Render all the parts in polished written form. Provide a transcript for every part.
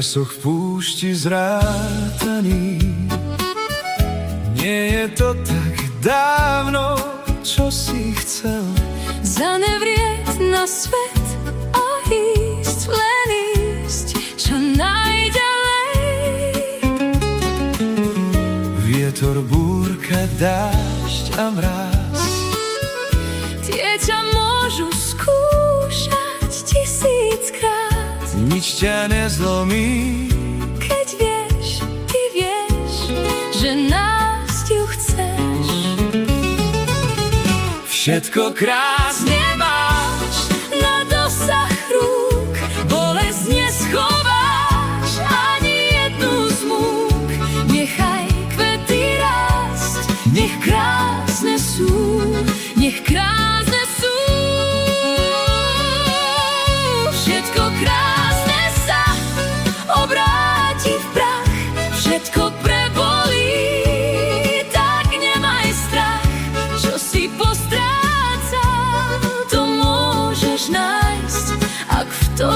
časoch v púšti zrátaní. Nie je to tak dávno, čo si chcel zanevrieť na svet a ísť, len ísť čo najďalej. Vietor, búrka, dážď a mráz, tie ťa môžu skúšať 1000-krát. nič ťa nezlomí, Keď vieš, ty vieš, že nájsť ju chceš. všetko krásne máš Na dosah rúk bolesť neschováš, ani jednu z múk. Nechaj kvety rásť, nech krásne sú, nech krásne sú. Všetko krásne sa obráti v prach, všetko prebolí, tak nemaj strach. Čo si postrácal, to môžeš nájsť, ak v to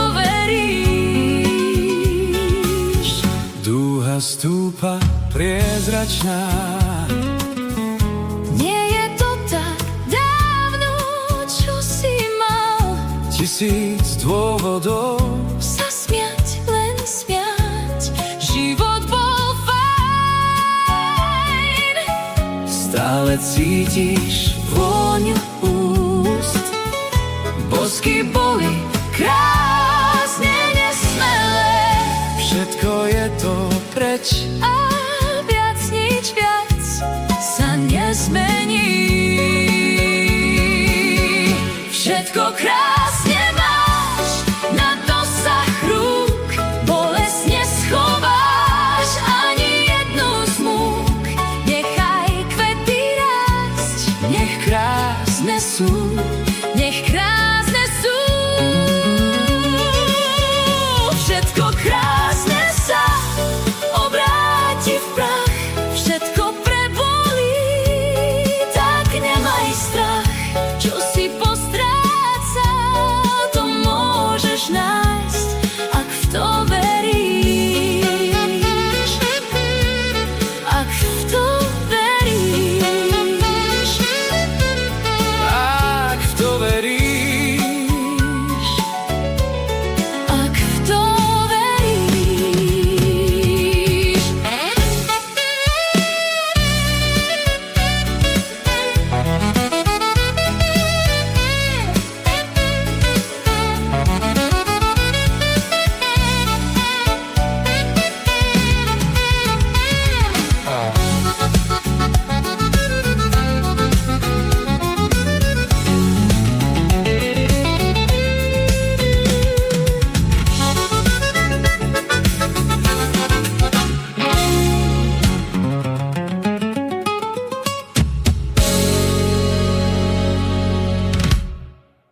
veríš. Dúha stúpa priezračná, Nie je to tak dávno, čo si mal 1000 dôvodov. sa smiať, len smiať. Život bol fajn. Stále cítiš Vôňu úst, bosky boli krásne nesmelé. všetko je to preč. A